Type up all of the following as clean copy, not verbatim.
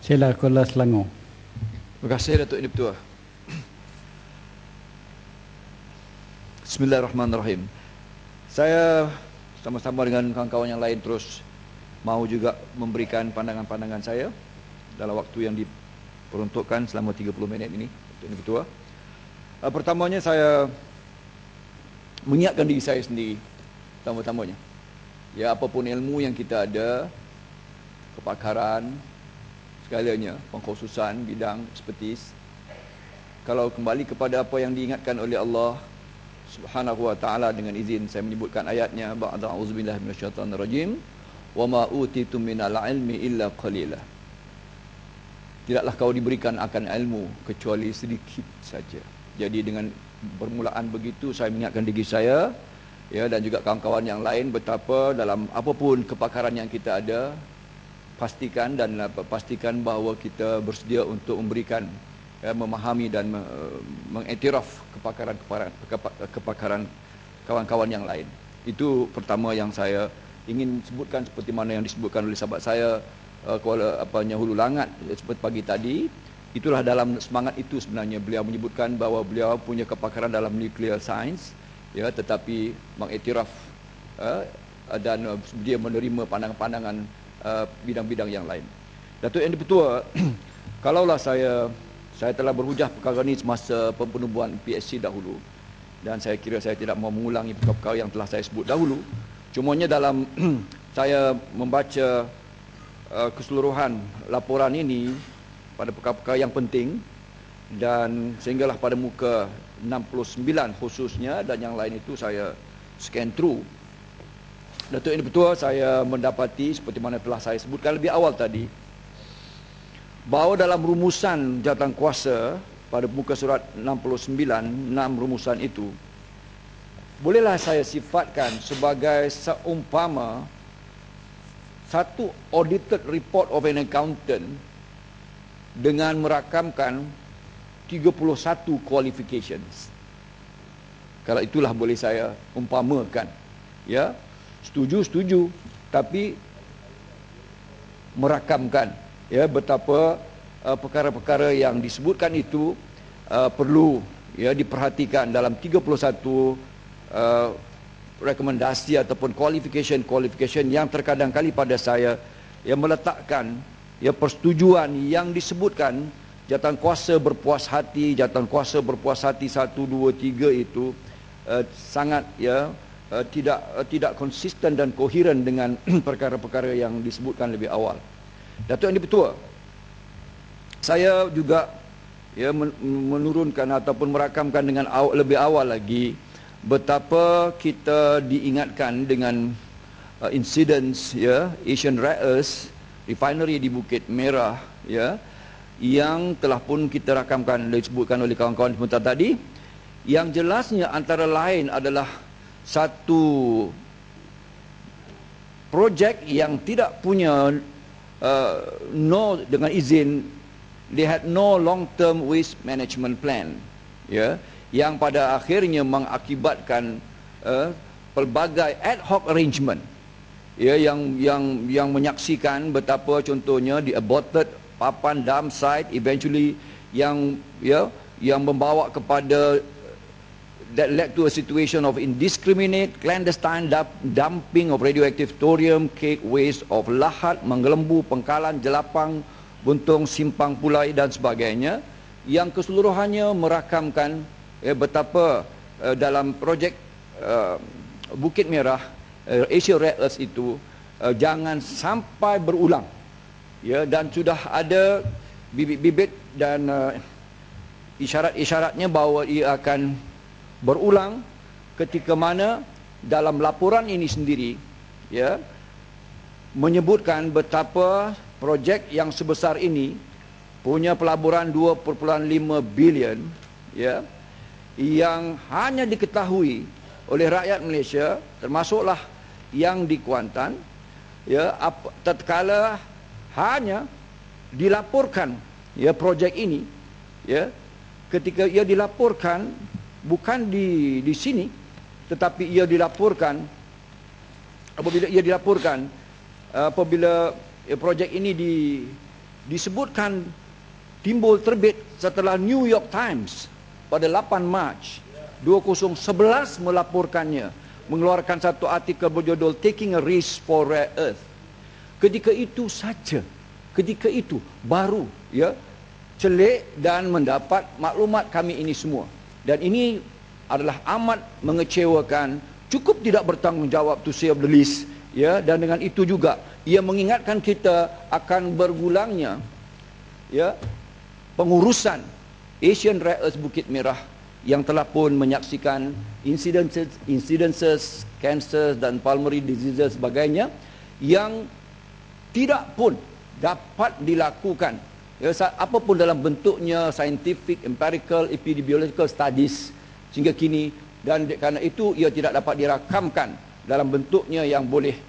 Sila Kuala Selangor. Terima kasih Datuk Ini Ketua. Bismillahirrahmanirrahim. Saya sama-sama dengan kawan-kawan yang lain terus mahu juga memberikan pandangan-pandangan saya dalam waktu yang diperuntukkan selama 30 minit ini, Datuk Ini Ketua. Pertamanya saya mengingatkan diri saya sendiri, pertama-tamanya. Ya, apapun ilmu yang kita ada, kepakaran, segalanya, pengkhususan, bidang, expertise, kalau kembali kepada apa yang diingatkan oleh Allah Subhanahu wa ta'ala, dengan izin saya menyebutkan ayatnya, ba'da a'udzubillahi minasyaitonirrajim, wa ma utitum minal ilmi illa qalila. Tidaklah kau diberikan akan ilmu kecuali sedikit saja. Jadi dengan permulaan begitu, saya mengingatkan diri saya, ya, dan juga kawan-kawan yang lain, betapa dalam apapun kepakaran yang kita ada, pastikan bahawa kita bersedia untuk memberikan, ya, memahami dan mengiktiraf kepakaran kawan-kawan yang lain. Itu pertama yang saya ingin sebutkan, seperti mana yang disebutkan oleh sahabat saya Hulu Langat seperti pagi tadi. Itulah dalam semangat itu sebenarnya beliau menyebutkan bahawa beliau punya kepakaran dalam nuclear science, ya, tetapi mengiktiraf dan dia menerima pandangan-pandangan bidang-bidang yang lain. Datuk Yang Di-Pertua, kalaulah saya telah berhujah perkara ini semasa penubuhan PSC dahulu, dan saya kira saya tidak mahu mengulangi perkara-perkara yang telah saya sebut dahulu. Cumanya dalam saya membaca keseluruhan laporan ini pada perkara-perkara yang penting, dan sehinggalah pada muka 69 khususnya, dan yang lain itu saya scan through. Datuk Yang Di-Pertua, saya mendapati seperti mana telah saya sebutkan lebih awal tadi, bahawa dalam rumusan jawatankuasa pada muka surat 69, 6 rumusan itu bolehlah saya sifatkan sebagai seumpama satu audited report of an accountant dengan merakamkan 31 qualifications. Kalau itulah boleh saya umpamakan, ya. Setuju, tapi merakamkan, ya, betapa perkara-perkara yang disebutkan itu perlu, ya, diperhatikan dalam 31 rekomendasi ataupun qualification yang terkadang kali pada saya, yang meletakkan, ya, persetujuan yang disebutkan jawatankuasa berpuas hati, jawatankuasa berpuas hati 1, 2, 3 itu sangat, ya, tidak konsisten dan koheren dengan perkara-perkara yang disebutkan lebih awal. Datuk Yang Di-Pertua, saya juga, ya, menurunkan ataupun merakamkan dengan lebih awal lagi betapa kita diingatkan dengan incidents, ya, Asian Rare Earth refinery di Bukit Merah, ya, yang telah pun kita rakamkan, disebutkan oleh kawan-kawan sebentar tadi, yang jelasnya antara lain adalah satu projek yang tidak punya dengan izin, they had no long term waste management plan, ya, yang pada akhirnya mengakibatkan pelbagai ad hoc arrangement, ya, yang menyaksikan betapa contohnya di aborted papan dump site eventually yang membawa kepada that led to a situation of indiscriminate clandestine dumping of radioactive thorium cake waste of Lahat, Menggelembu, Pengkalan, Jelapang, Buntung, Simpang Pulai dan sebagainya, yang keseluruhannya merakamkan, ya, betapa dalam projek Bukit Merah Asia Rare Earth itu jangan sampai berulang, ya, dan sudah ada bibit-bibit dan isyarat-isyaratnya bahawa ia akan berulang ketika mana dalam laporan ini sendiri, ya, menyebutkan betapa projek yang sebesar ini punya pelaburan 2.5 bilion, ya, yang hanya diketahui oleh rakyat Malaysia, termasuklah yang di Kuantan, ya, tatkala hanya dilaporkan, ya, projek ini, ya, ketika ia dilaporkan bukan di sini, tetapi ia dilaporkan apabila projek ini disebutkan timbul terbit setelah New York Times pada 8 Mac 2011 melaporkannya, mengeluarkan satu artikel berjudul Taking a Risk for Rare Earth. Ketika itu saja, ketika itu baru celik dan mendapat maklumat kami ini semua. Dan ini adalah amat mengecewakan, cukup tidak bertanggungjawab, to say of the least, dan dengan itu juga ia mengingatkan kita akan bergulangnya pengurusan Asian Rare Earth Bukit Merah yang telah pun menyaksikan incidences cancer dan pulmonary diseases sebagainya yang tidak pun dapat dilakukan apapun dalam bentuknya, scientific, empirical, epidemiological studies sehingga kini, dan kerana itu ia tidak dapat dirakamkan dalam bentuknya yang boleh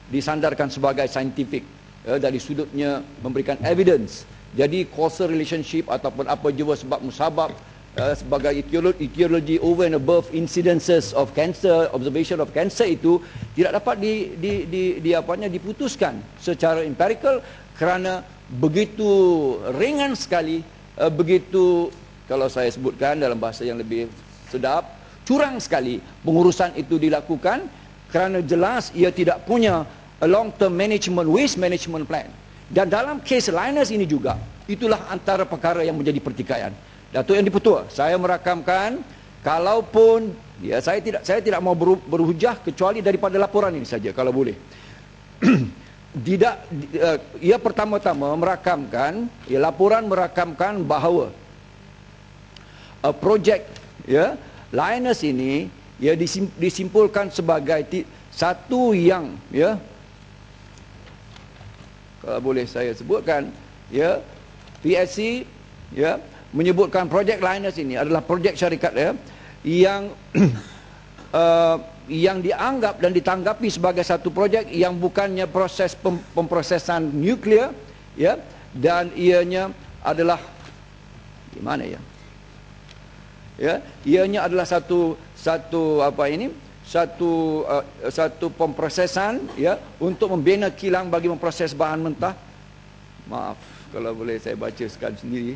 disandarkan sebagai scientific dari sudutnya memberikan evidence. Jadi causal relationship ataupun apa jua sebab musabab sebagai etiology over and above incidences of cancer, observation of cancer itu tidak dapat diputuskan secara empirical kerana begitu ringan sekali, begitu, kalau saya sebutkan dalam bahasa yang lebih sedap, curang sekali pengurusan itu dilakukan kerana jelas ia tidak punya a long term management, waste management plan. Dan dalam kes Lynas ini juga, itulah antara perkara yang menjadi pertikaian. Datuk Yang di-Pertua, saya merakamkan, kalaupun saya tidak mau berhujah kecuali daripada laporan ini saja kalau boleh. Ia pertama-tama merakamkan, laporan merakamkan bahawa projek Lynas ini disimpulkan sebagai satu yang kalau boleh saya sebutkan, PSC menyebutkan projek Lynas ini adalah projek syarikat yang yang dianggap dan ditanggapi sebagai satu projek yang bukannya proses pemprosesan nuklear, dan ianya adalah di mana ianya adalah satu pemprosesan untuk membina kilang bagi memproses bahan mentah. Maaf kalau boleh saya bacakan sendiri.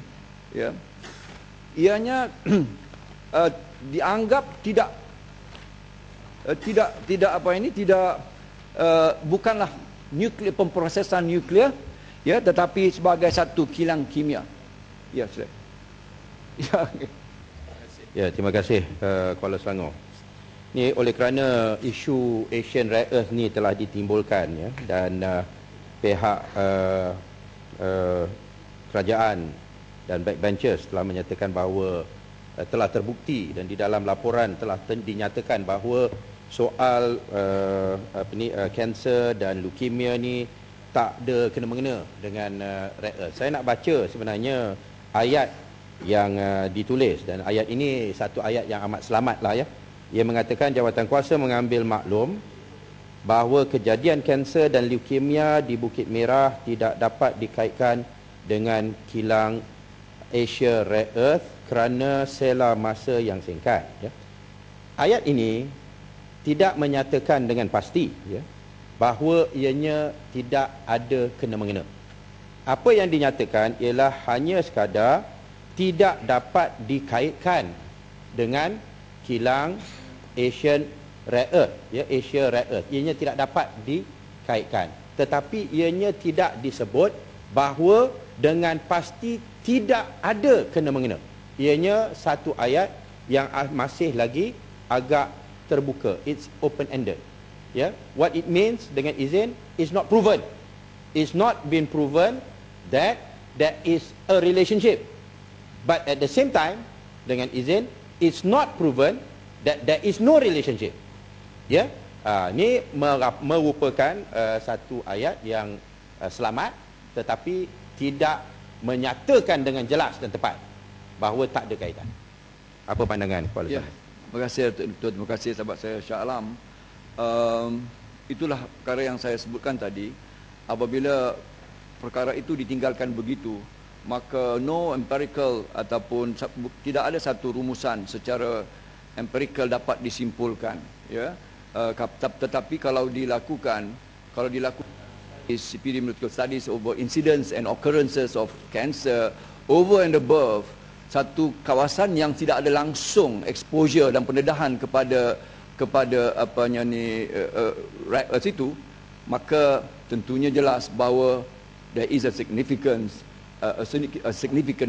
Ianya dianggap bukanlah nuklear, pemprosesan nuklear, tetapi sebagai satu kilang kimia. Terima kasih Kuala Selangor. Ni oleh kerana isu Asian Rare Earth ni telah ditimbulkan dan pihak kerajaan dan backbenchers telah menyatakan bahawa telah terbukti dan di dalam laporan telah dinyatakan bahawa soal kanser dan leukemia ni tak ada kena-mengena dengan rare earth. Saya nak baca sebenarnya ayat yang ditulis, dan ayat ini satu ayat yang amat selamatlah Ia mengatakan jawatan kuasa mengambil maklum bahawa kejadian kanser dan leukemia di Bukit Merah tidak dapat dikaitkan dengan kilang Asia Rare Earth kerana sela masa yang singkat. Ayat ini tidak menyatakan dengan pasti bahawa ianya tidak ada kena-mengena. Apa yang dinyatakan ialah hanya sekadar tidak dapat dikaitkan dengan kilang Asian Rare Earth, Asia Rare Earth. Ianya tidak dapat dikaitkan. Tetapi ianya tidak disebut bahawa dengan pasti tidak ada kena-mengena. Ianya satu ayat yang masih lagi agak terbuka. It's open-ended. What it means dengan izin is not proven. It's not been proven that there is a relationship. But at the same time, dengan izin, it's not proven that there is no relationship. Ini merupakan satu ayat yang selamat, tetapi tidak menyatakan dengan jelas dan tepat bahawa tak ada kaitan. Apa pandangan Kuala Selangor? Terima kasih Tuan, terima kasih sahabat saya Shah Alam. Itulah perkara yang saya sebutkan tadi. Apabila perkara itu ditinggalkan begitu, maka no empirical ataupun tidak ada satu rumusan secara empirical dapat disimpulkan, tetapi kalau dilakukan is epidemiological studies over incidence and occurrences of cancer over and above satu kawasan yang tidak ada langsung exposure dan pendedahan kepada apanya ni rare earth itu, maka tentunya jelas bahawa there is a significant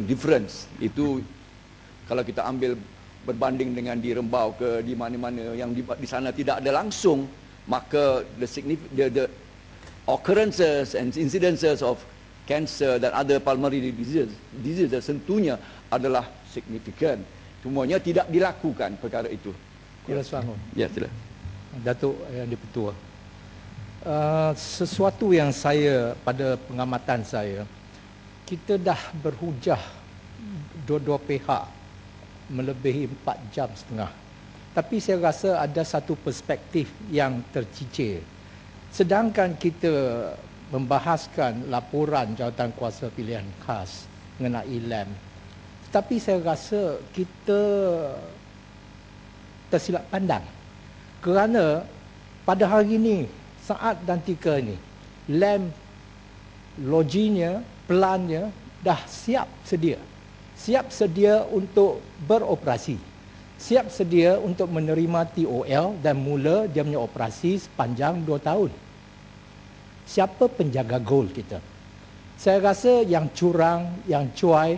difference. Itu kalau kita ambil berbanding dengan di Rembau ke di mana-mana yang di sana tidak ada langsung, maka the occurrences and incidences of cancer dan other pulmonary diseases tentunya adalah signifikan. Semuanya tidak dilakukan perkara itu. Kuala Selangor. Ya, sila. Datuk yang di-Pertua. Sesuatu yang saya, pada pengamatan saya, kita dah berhujah dua-dua pihak melebihi 4 jam setengah. Tapi saya rasa ada satu perspektif yang tercicir. Sedangkan kita membahaskan laporan jawatan kuasa pilihan khas mengenai LAM, tapi saya rasa kita tersilap pandang. Kerana pada hari ini, saat dan tika ini, LAM, loginya, plannya dah siap sedia. Siap sedia untuk beroperasi. Siap sedia untuk menerima TOL dan mula dia punya operasi sepanjang 2 tahun. Siapa penjaga gol kita? Saya rasa yang curang, yang cuai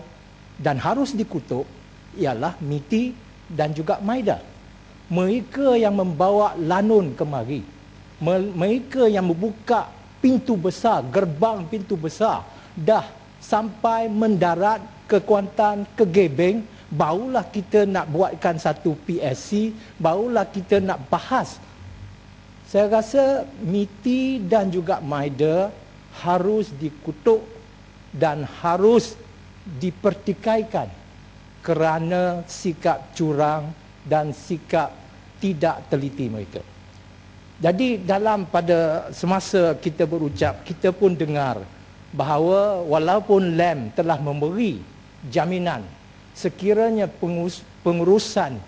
dan harus dikutuk ialah MITI dan juga MIDA. Mereka yang membawa lanun kemari. Mereka yang membuka pintu besar, gerbang pintu besar, dah sampai mendarat ke Kuantan, ke Gebeng, barulah kita nak buatkan satu PSC, barulah kita nak bahas. Saya rasa MITI dan juga MIDA harus dikutuk dan harus dipertikaikan kerana sikap curang dan sikap tidak teliti mereka. Jadi pada semasa kita berucap, kita pun dengar bahawa walaupun LAM telah memberi jaminan sekiranya pengurusan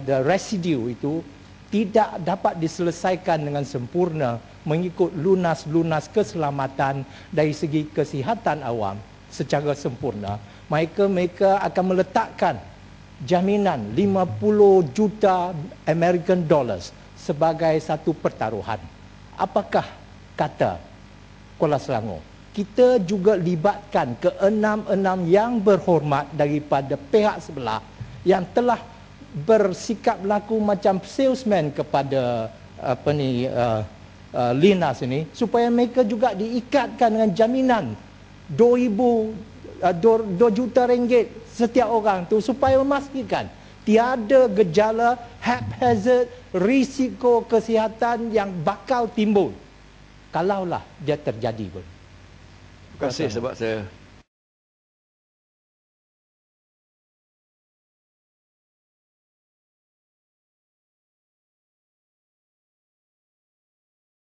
the residue itu tidak dapat diselesaikan dengan sempurna mengikut lunas-lunas keselamatan dari segi kesihatan awam secara sempurna, mereka akan meletakkan jaminan 50 juta American dollars sebagai satu pertaruhan. Apakah kata Kuala Selangor? Kita juga libatkan ke-6 yang berhormat daripada pihak sebelah yang telah bersikap laku macam salesman kepada Linas ini, supaya mereka juga diikatkan dengan jaminan 2 juta ringgit setiap orang tu, supaya memastikan tiada gejala haphazard, risiko kesihatan yang bakal timbul kalaulah dia terjadi pun. Terima kasih sebab saya